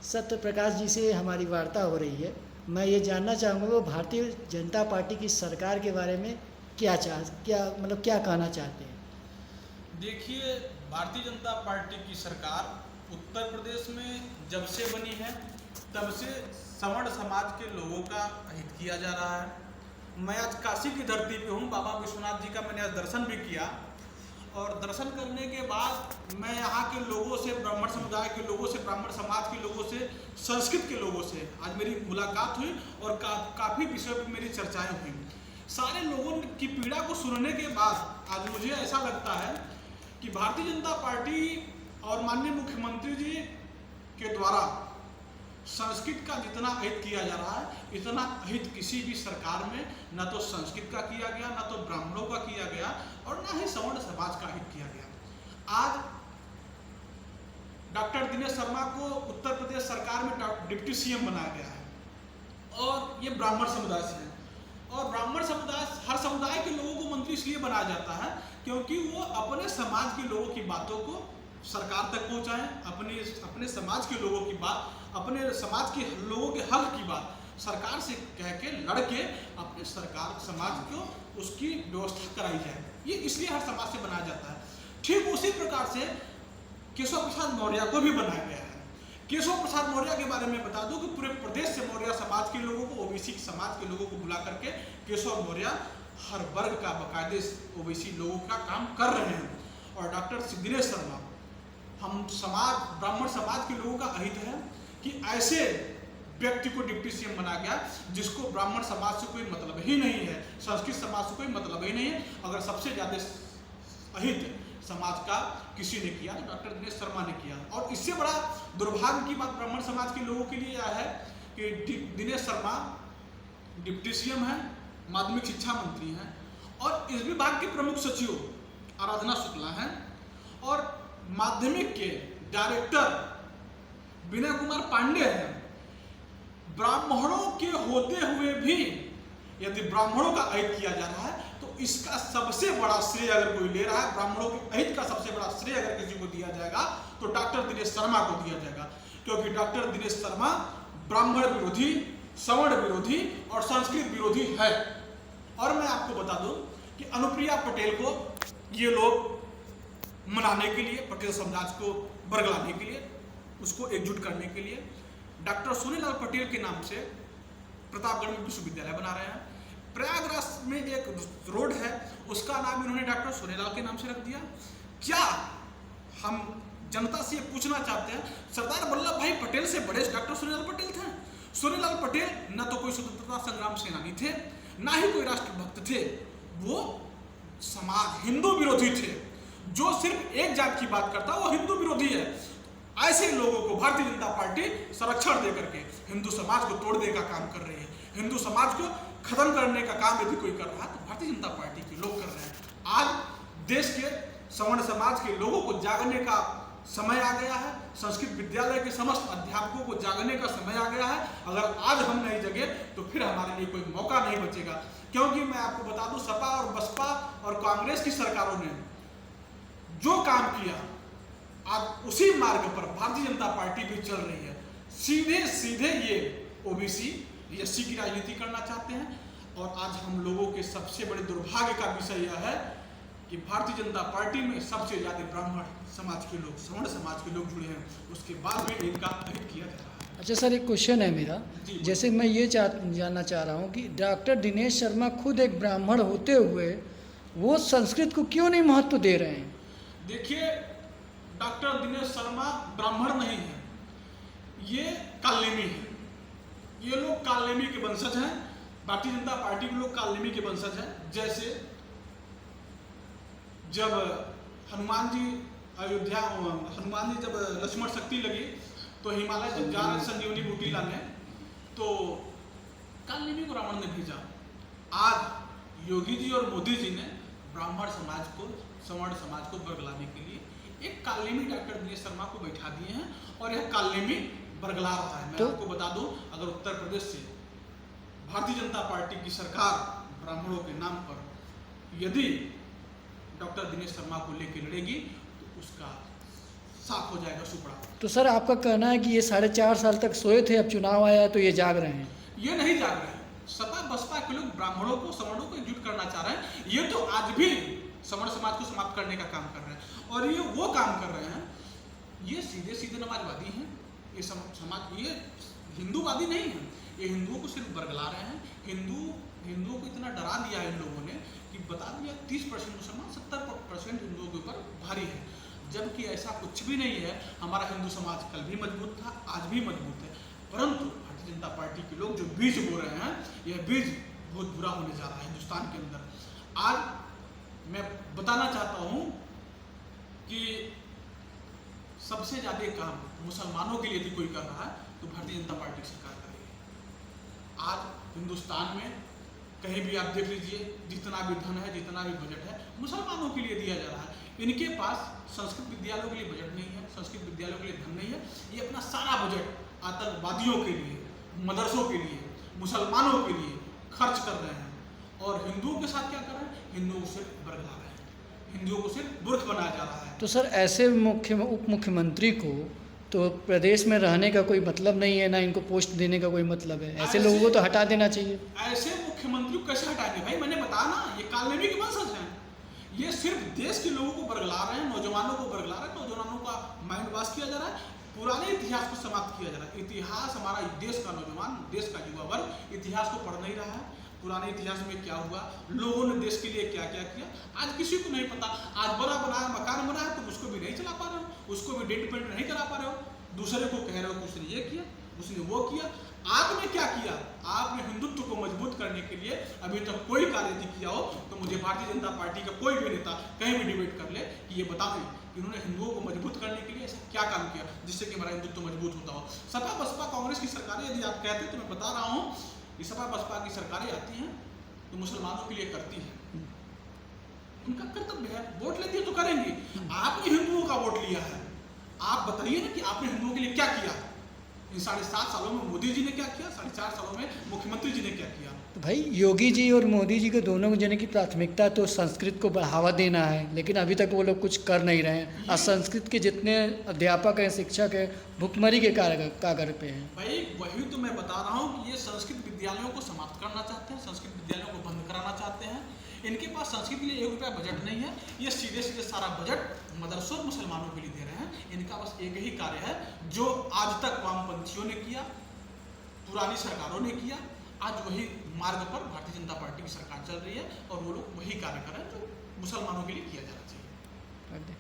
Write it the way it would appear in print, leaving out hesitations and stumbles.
सत्य प्रकाश जी से हमारी वार्ता हो रही है। मैं ये जानना चाहूँगा वो भारतीय जनता पार्टी की सरकार के बारे में क्या कहना चाहते हैं। देखिए, भारतीय जनता पार्टी की सरकार उत्तर प्रदेश में जब से बनी है तब से सवर्ण समाज के लोगों का हित किया जा रहा है। मैं आज काशी की धरती पे हूँ, बाबा विश्वनाथ जी का मैंने आज दर्शन भी किया और दर्शन करने के बाद मैं यहाँ के लोगों से, ब्राह्मण समुदाय के लोगों से, ब्राह्मण समाज के लोगों से, संस्कृत के लोगों से आज मेरी मुलाकात हुई और काफ़ी विषय पर मेरी चर्चाएं हुई। सारे लोगों की पीड़ा को सुनने के बाद आज मुझे ऐसा लगता है कि भारतीय जनता पार्टी और माननीय मुख्यमंत्री जी के द्वारा संस्कृत का जितना अहित किया जा रहा है इतना अहित किसी भी सरकार में न तो संस्कृत का किया गया, न तो ब्राह्मणों का किया गया और न ही सवर्ण समाज का अहित किया गया। आज डॉक्टर दिनेश शर्मा को उत्तर प्रदेश सरकार में डिप्टी सीएम बनाया गया है और ये ब्राह्मण समुदाय से है। और ब्राह्मण समुदाय, हर समुदाय के लोगों को मंत्री इसलिए बनाया जाता है क्योंकि वो अपने समाज के लोगों की बातों को सरकार तक पहुंचाएं, अपने समाज के लोगों की बात, अपने समाज के लोगों के हक की बात सरकार से कह के लड़ के अपने सरकार समाज को उसकी व्यवस्था कराई जाए। ये इसलिए हर समाज से बनाया जाता है। ठीक उसी प्रकार से केशव प्रसाद मौर्य को भी बनाया गया है। केशव प्रसाद मौर्य के बारे में बता दूं कि पूरे प्रदेश से मौर्य समाज के लोगों को, ओबीसी समाज के लोगों को बुला करके केशव मौर्य हर वर्ग का बाकायदे ओबीसी लोगों का काम कर रहे हैं। और डॉक्टर दिनेश शर्मा, हम समाज, ब्राह्मण समाज के लोगों का अहित है कि ऐसे व्यक्ति को डिप्टी सीएम बनाया गया जिसको ब्राह्मण समाज से कोई मतलब ही नहीं है, संस्कृत समाज से कोई मतलब ही नहीं है। अगर सबसे ज्यादा अहित समाज का किसी ने किया तो डॉक्टर दिनेश शर्मा ने किया। और इससे बड़ा दुर्भाग्य की बात ब्राह्मण समाज के लोगों के लिए यह है कि दिनेश शर्मा डिप्टी सीएम है, माध्यमिक शिक्षा मंत्री हैं और इस विभाग के प्रमुख सचिव आराधना शुक्ला हैं और माध्यमिक के डायरेक्टर विनय कुमार पांडे हैं। ब्राह्मणों के होते हुए भी यदि ब्राह्मणों का अहित किया जा रहा है तो इसका सबसे बड़ा श्रेय अगर कोई ले रहा है, ब्राह्मणों के अहित का सबसे बड़ा श्रेय अगर किसी को दिया जाएगा तो डॉक्टर दिनेश शर्मा को दिया जाएगा। क्योंकि डॉक्टर दिनेश शर्मा ब्राह्मण विरोधी, सवर्ण विरोधी और संस्कृत विरोधी है। और मैं आपको बता दूं कि अनुप्रिया पटेल को ये लोग मनाने के लिए, पटेल समाज को बरगलाने के लिए, उसको एकजुट करने के लिए डॉक्टर सोनेलाल पटेल के नाम से प्रतापगढ़ में विश्वविद्यालय बना रहे हैं। प्रयागराज में एक रोड है, उसका नाम इन्होंने डॉक्टर सोनेलाल के नाम से रख दिया। क्या हम जनता से ये पूछना चाहते हैं, सरदार वल्लभ भाई पटेल से बड़े डॉक्टर सोनेलाल पटेल थे? सोनेलाल पटेल न तो कोई स्वतंत्रता संग्राम सेनानी थे, ना ही कोई राष्ट्रभक्त थे। वो समाज हिंदू विरोधी थे। जो सिर्फ एक जात की बात करता है वो हिंदू विरोधी है। ऐसे लोगों को भारतीय जनता पार्टी संरक्षण देकर के हिंदू समाज को तोड़ने का काम कर रही है। हिंदू समाज को खत्म करने का काम यदि कोई कर रहा है तो भारतीय जनता पार्टी के लोग कर रहे हैं। आज देश के सवर्ण समाज के लोगों को जागने का समय आ गया है। संस्कृत विद्यालय के समस्त अध्यापकों को जागने का समय आ गया है। अगर आज हम नहीं जगे तो फिर हमारे लिए कोई मौका नहीं बचेगा। क्योंकि मैं आपको बता दूं, सपा और बसपा और कांग्रेस की सरकारों ने जो काम किया आज उसी मार्ग पर भारतीय जनता पार्टी भी चल रही है। सीधे सीधे ये ओबीसी, एससी की राजनीति करना चाहते हैं। और आज हम लोगों के सबसे बड़े दुर्भाग्य का विषय यह है कि भारतीय जनता पार्टी में सबसे ज्यादा ब्राह्मण समाज के लोग, सवर्ण समाज के लोग जुड़े हैं, उसके बाद भी इनका अहित किया जा रहा है। अच्छा सर, एक क्वेश्चन है मेरा। जैसे मैं ये जानना चाह रहा हूँ कि डॉक्टर दिनेश शर्मा खुद एक ब्राह्मण होते हुए वो संस्कृत को क्यों नहीं महत्व दे रहे हैं? देखिए, डॉक्टर दिनेश शर्मा ब्राह्मण नहीं है, ये कालनेमी है। ये लोग कालनेमी के वंशज हैं। भारतीय जनता पार्टी के लोग कालनेमी के वंशज हैं। जैसे जब हनुमान जी जब लक्ष्मण शक्ति लगी तो हिमालय जब जा रहे संजीवनी बूटी लाने तो कालनेमी को रावण ने भेजा। आज योगी जी और मोदी जी ने ब्राह्मण समाज को, सवर्ण समाज को बरगलाने के लिए एक कालनेमी डॉक्टर दिनेश शर्मा को बैठा दिए हैं और यह कालनेमी बरगला रहा है। मैं आपको बता दूं, अगर उत्तर प्रदेश से भारतीय जनता पार्टी की सरकार ब्राह्मणों के नाम पर यदि डॉक्टर दिनेश शर्मा को लेकर लड़ेगी तो उसका साफ हो जाएगा सुपड़ा। तो सर आपका कहना है कि ये 4.5 साल तक सोए थे, अब चुनाव आया तो ये जाग रहे हैं? ये नहीं जाग रहे हैं। सपा बसपा के लोग ब्राह्मणों को सवर्णों को एकजुट करना चाह रहे हैं। ये तो आज भी सवर्ण समाज को समाप्त करने का काम कर रहे हैं और ये वो काम कर रहे हैं। ये सीधे सीधे नमाजवादी हैं। ये समाज ये हिंदूवादी नहीं है। ये हिंदुओं को सिर्फ बरगला रहे हैं। हिंदुओं को इतना डरा दिया है इन लोगों ने कि बता दिया 30% मुसलमान 70% हिंदुओं के ऊपर भारी है, जबकि ऐसा कुछ भी नहीं है। हमारा हिंदू समाज कल भी मजबूत था, आज भी मजबूत है, परंतु भारतीय जनता पार्टी के लोग जो बीज बो रहे हैं, यह बीज बहुत बुरा होने जा रहा है हिंदुस्तान के अंदर। आज मैं बताना चाहता हूँ कि सबसे ज़्यादा काम मुसलमानों के लिए यदि कोई कर रहा है तो भारतीय जनता पार्टी की सरकार कर रही है। आज हिंदुस्तान में कहीं भी आप देख लीजिए, जितना भी धन है, जितना भी बजट है, मुसलमानों के लिए दिया जा रहा है। इनके पास संस्कृत विद्यालयों के लिए बजट नहीं है, संस्कृत विद्यालयों के लिए धन नहीं है। ये अपना सारा बजट आतंकवादियों के लिए, मदरसों के लिए, मुसलमानों के लिए खर्च कर रहे हैं। और हिंदुओं के साथ क्या कर रहे हैं? हिंदुओं को सिर्फ बरगला रहे हैं, हिंदुओं को सिर्फ मूर्ख बनाया जा रहा है। तो सर ऐसे उप मुख्यमंत्री को तो प्रदेश में रहने का कोई मतलब नहीं है, ना इनको पोस्ट देने का कोई मतलब है। ऐसे लोगों को तो हटा देना चाहिए। ऐसे मुख्यमंत्री को कैसे हटाएंगे भाई? मैंने बताया ना, ये कालनेमी के वंशज हैं। ये सिर्फ देश के लोगों को बरगला रहे हैं, नौजवानों को बरगला रहे हैं, नौजवानों का माइंड वॉश किया जा रहा है, पुराने इतिहास को समाप्त किया जा रहा है। इतिहास, हमारा देश का नौजवान, देश का युवा वर्ग इतिहास को पढ़ नहीं रहा है। पुराने इतिहास में क्या हुआ, लोगों ने देश के लिए क्या क्या किया, आज किसी को नहीं पता। आज बड़ा बनाया मकान बना है, तुम उसको भी नहीं चला पा रहे हो, उसको भी डेट पेंट नहीं करा पा रहे हो, दूसरे को कह रहे हो कि उसने ये किया, उसने वो किया। आपने क्या किया? आपने हिंदुत्व को मजबूत करने के लिए अभी तक कोई कार्य नहीं किया हो तो मुझे भारतीय जनता पार्टी का कोई भी नेता कहीं भी डिबेट कर ले कि ये बता दें कि उन्होंने हिंदुओं को मजबूत करने के लिए ऐसा क्या काम किया जिससे कि हमारा हिंदुत्व मजबूत होता हो। सपा बसपा कांग्रेस की सरकारें यदि आप कहते हैं तो मैं बता रहा हूँ कि सपा बसपा की सरकारें आती हैं तो मुसलमानों के लिए करती हैं, उनका कर्तव्य है, वोट लेती है तो करेंगी। आपने हिंदुओं का वोट लिया है, आप बताइए ना कि आपने हिंदुओं के लिए क्या किया। इन 7.5 सालों में मोदी जी ने क्या किया, 4.5 सालों में मुख्यमंत्री जी ने क्या किया। तो भाई योगी जी और मोदी जी को दोनों जने की प्राथमिकता तो संस्कृत को बढ़ावा देना है, लेकिन अभी तक वो लोग कुछ कर नहीं रहे हैं। और संस्कृत के जितने अध्यापक हैं, शिक्षक हैं, भुखमरी के कागर पे हैं। भाई वही तो मैं बता रहा हूँ कि ये संस्कृत विद्यालयों को समाप्त करना चाहते हैं, संस्कृत विद्यालयों को बंद कराना चाहते हैं। इनके पास संस्कृत के लिए 1 रुपया बजट नहीं है। ये सीधे सीधे सारा बजट मदरसों मुसलमानों के लिए दे रहे हैं। इनका बस एक ही कार्य है जो आज तक वामपंथियों ने किया, पुरानी सरकारों ने किया, आज वही मार्ग पर भारतीय जनता पार्टी की सरकार चल रही है और वो लोग वही कार्य कर रहे हैं जो मुसलमानों के लिए किया जाना चाहिए।